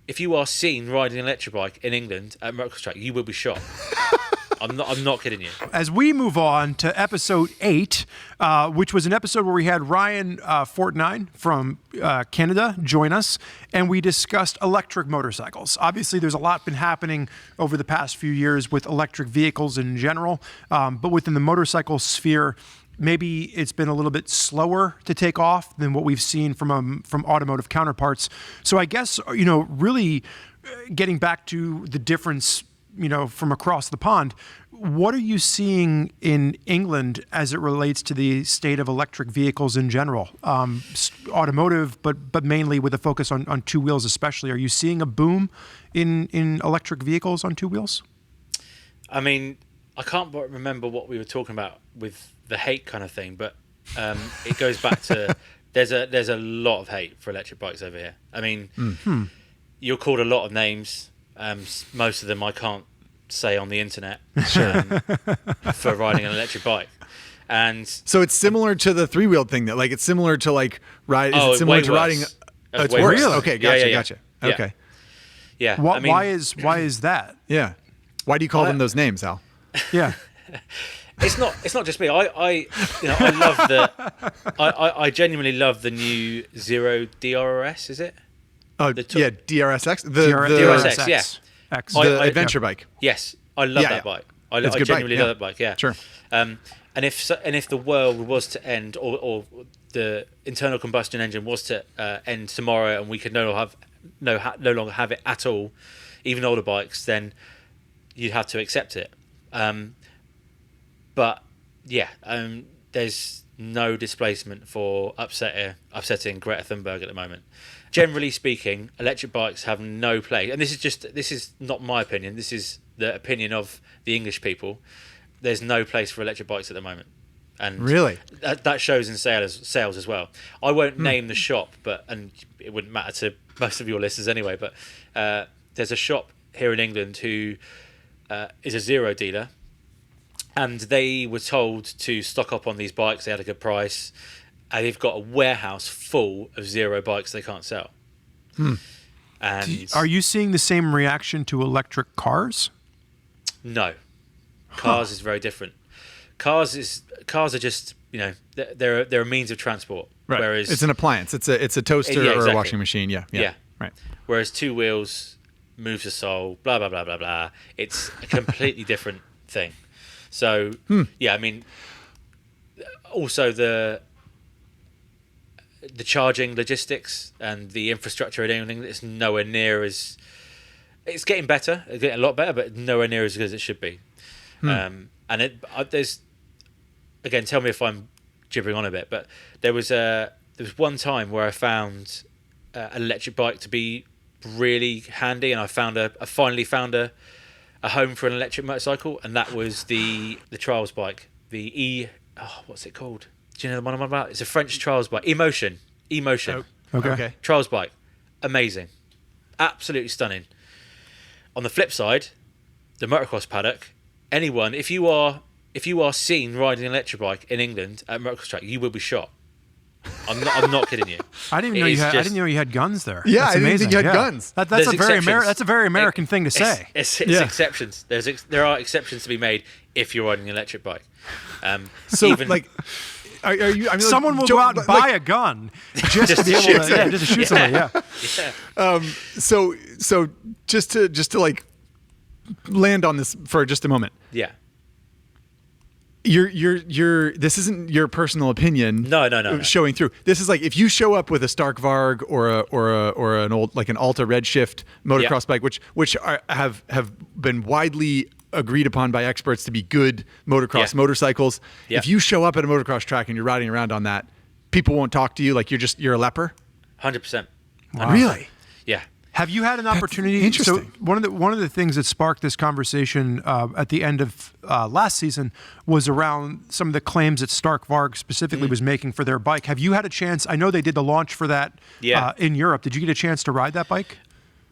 if you are seen riding an electric bike in England at motocross track, you will be shot. I'm not kidding you. As we move on to episode 8, which was an episode where we had Ryan Fortnine from Canada join us, and we discussed electric motorcycles. Obviously, there's a lot been happening over the past few years with electric vehicles in general, but within the motorcycle sphere, maybe it's been a little bit slower to take off than what we've seen from automotive counterparts. So I guess, really getting back to the difference, from across the pond, what are you seeing in England as it relates to the state of electric vehicles in general? Automotive, but mainly with a focus on two wheels especially. Are you seeing a boom in electric vehicles on two wheels? I mean, I can't remember what we were talking about with the hate kind of thing, but it goes back to there's a lot of hate for electric bikes over here. I mean, you're called a lot of names. Most of them I can't say on the internet for riding an electric bike. And so it's similar to the three-wheeled thing, that it's similar to ride. Is it similar to riding? It's worse. Really? Okay, gotcha. Yeah. Okay. Yeah. Why is that? Yeah. Why do you call them those names, Al? Yeah. It's not just me. I love I genuinely love the new Zero DRS. Is it? Oh, DRSX. The DRSX. Yeah. The adventure bike. Yes, I love that bike. I genuinely love that bike. Yeah. Sure. And if the world was to end, or the internal combustion engine was to end tomorrow, and we could no longer have it at all, even older bikes, then you'd have to accept it. But yeah, there's no displacement for upsetting Greta Thunberg at the moment. Generally speaking, electric bikes have no place, and this is not my opinion. This is the opinion of the English people. There's no place for electric bikes at the moment, and really that shows in sales as well. I won't name the shop, and it wouldn't matter to most of your listeners anyway. But there's a shop here in England who is a Zero dealer, and they were told to stock up on these bikes. They had a good price. And they've got a warehouse full of Zero bikes they can't sell. And are you seeing the same reaction to electric cars? No, cars is very different. Cars are just they're a means of transport. Right. Whereas it's an appliance. It's a toaster or a washing machine. Yeah. Right. Whereas two wheels moves a soul. Blah blah blah blah blah. It's a completely different thing. So I mean, also the charging logistics and the infrastructure and everything, it's nowhere near as... It's getting better, it's getting a lot better, but nowhere near as good as it should be. And there's... Again, tell me if I'm gibbering on a bit, but there was one time where I found an electric bike to be really handy, and I finally found a home for an electric motorcycle, and that was the trials bike, what's it called? Do you know the one I'm about? It's a French trials bike. Emotion. Okay. Trials bike. Amazing. Absolutely stunning. On the flip side, the motocross paddock, anyone, if you are seen riding an electric bike in England at motocross track, you will be shot. I'm not kidding you. I didn't know you had guns there. Yeah, that's amazing. I didn't think you had guns. That's a very American thing to say. It's exceptions. There are exceptions to be made if you're riding an electric bike. Are you? I mean, someone will go out and buy a gun just to be able to shoot somebody. Yeah. So just to land on this for just a moment. Yeah. This isn't your personal opinion. No. Showing through. This is if you show up with a Stark Varg or an old an Alta Redshift motocross bike, which have been widely agreed upon by experts to be good motocross motorcycles. Yeah. If you show up at a motocross track and you're riding around on that, people won't talk to you. You're a leper. 100%. Wow. Really? Yeah. Have you had an opportunity? That's interesting. So one of the things that sparked this conversation at the end of last season was around some of the claims that Stark Varg specifically was making for their bike. Have you had a chance? I know they did the launch for that in Europe. Did you get a chance to ride that bike?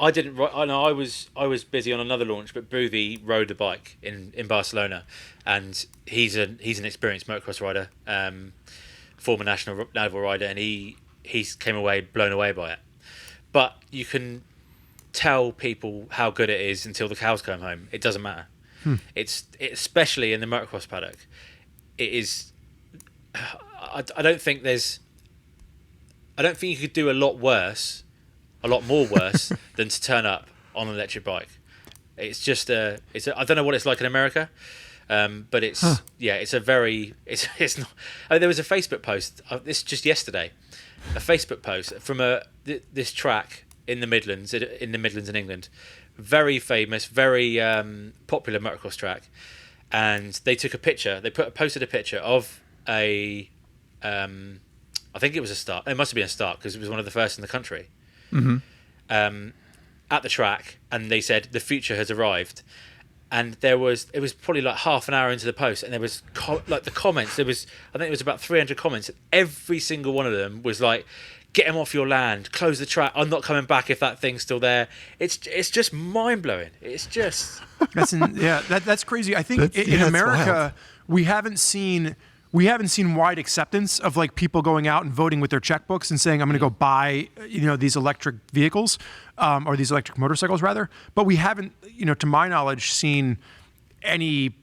I didn't. I know I was busy on another launch, but Boothie rode the bike in Barcelona, and he's an experienced motocross rider, former national level rider, and he came away blown away by it. But you can tell people how good it is until the cows come home. It doesn't matter. Especially in the motocross paddock. It is. I don't think you could do a lot more worse than to turn up on an electric bike. It's just I don't know what it's like in America, but it's it's a very it's not. I mean, there was a Facebook post. This just yesterday, a Facebook post from this track in the Midlands in England, very famous, very popular motocross track, and they took a picture. They posted a picture of a. I think it was a start. It must have been a start because it was one of the first in the country. At the track, and they said the future has arrived. And it was probably like half an hour into the post, and there was the comments. I think it was about 300 comments. And every single one of them was like, "Get him off your land, close the track. I'm not coming back if that thing's still there." It's just mind blowing. It's just that's crazy. I think in America we haven't seen wide acceptance of like people going out and voting with their checkbooks and saying, I'm going to go buy, these electric vehicles, or these electric motorcycles rather. But we haven't, to my knowledge, seen any,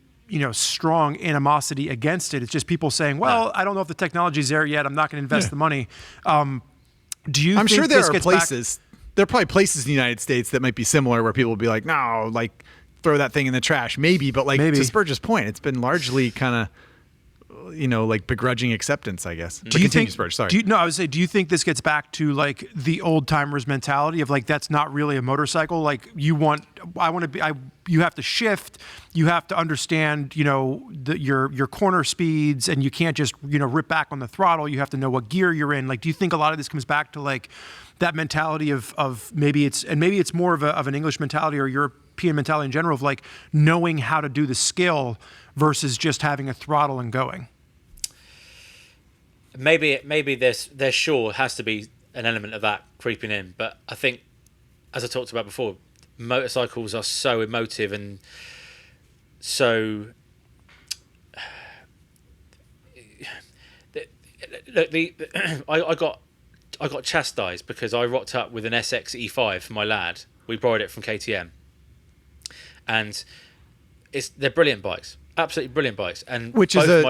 strong animosity against it. It's just people saying, well, I don't know if the technology's there yet. I'm not going to invest the money. Do you I'm think sure there this are gets places, there are probably places in the United States that might be similar where people will be like, no, like throw that thing in the trash. Maybe, but like to Spurge's point, it's been largely kind of, like begrudging acceptance, I guess. Do you think? Spurge, sorry. I would say, do you think this gets back to like the old timers mentality of like that's not really a motorcycle? Like you have to shift, you have to understand, your corner speeds, and you can't just rip back on the throttle. You have to know what gear you're in. Like, do you think a lot of this comes back to like that mentality of maybe it's more of an English mentality or European mentality in general of like knowing how to do the skill versus just having a throttle and going? Maybe there sure has to be an element of that creeping in, but I think, as I talked about before, motorcycles are so emotive and so. Look, I got chastised because I rocked up with an SX E5 for my lad. We borrowed it from KTM, and they're brilliant bikes. Absolutely brilliant bikes, and which is to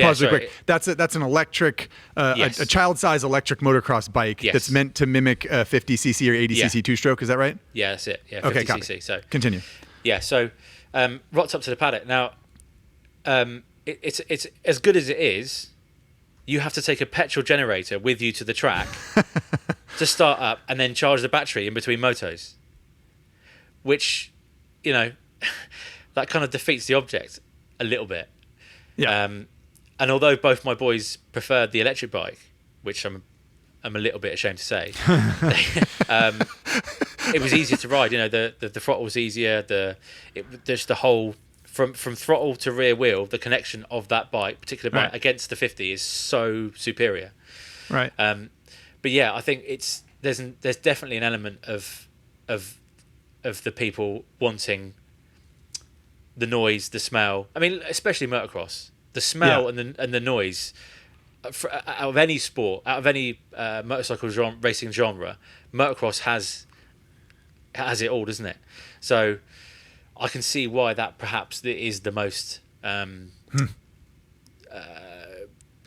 pause real quick. That's an electric, yes. a child-size electric motocross bike that's meant to mimic a 50cc or 80cc two-stroke. Is that right? Yeah, that's it. Yeah, 50cc. So continue. Yeah, so rocked up to the paddock. Now, it's as good as it is. You have to take a petrol generator with you to the track to start up, and then charge the battery in between motos, which, that kind of defeats the object a little bit. Yeah. And although both my boys preferred the electric bike, which I'm a little bit ashamed to say, it was easier to ride. The throttle was easier. Just the whole from throttle to rear wheel, the connection of that particular bike against the 50 is so superior. Right. But yeah, I think there's definitely an element of the people wanting the noise, the smell. I mean, especially motocross, the smell and the noise. Out of any sport, out of any motorcycle racing genre, motocross has it all, doesn't it? So I can see why that perhaps is the most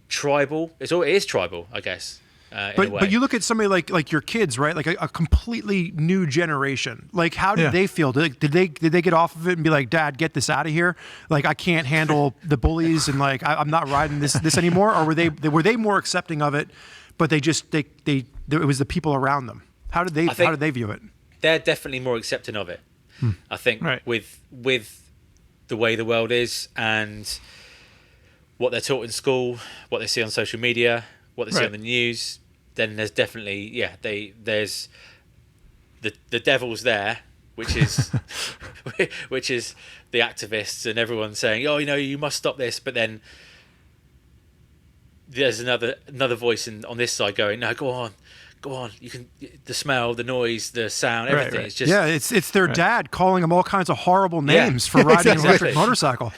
tribal. It is tribal, I guess. But you look at somebody like your kids, right? Like a completely new generation. Like, how did they feel? Did they get off of it and be like, "Dad, get this out of here"? Like, I can't handle the bullies, and like I'm not riding this anymore. Or were they more accepting of it? But it was the people around them. How did they view it? They're definitely more accepting of it. I think with the way the world is and what they're taught in school, what they see on social media, what they see on the news, then there's definitely there's the devil's there, which is the activists and everyone saying, oh, you must stop this, but then there's another voice on this side going, no, go on, you can, the smell, the noise, the sound, everything. It's just it's their dad calling them all kinds of horrible names for riding an electric motorcycle.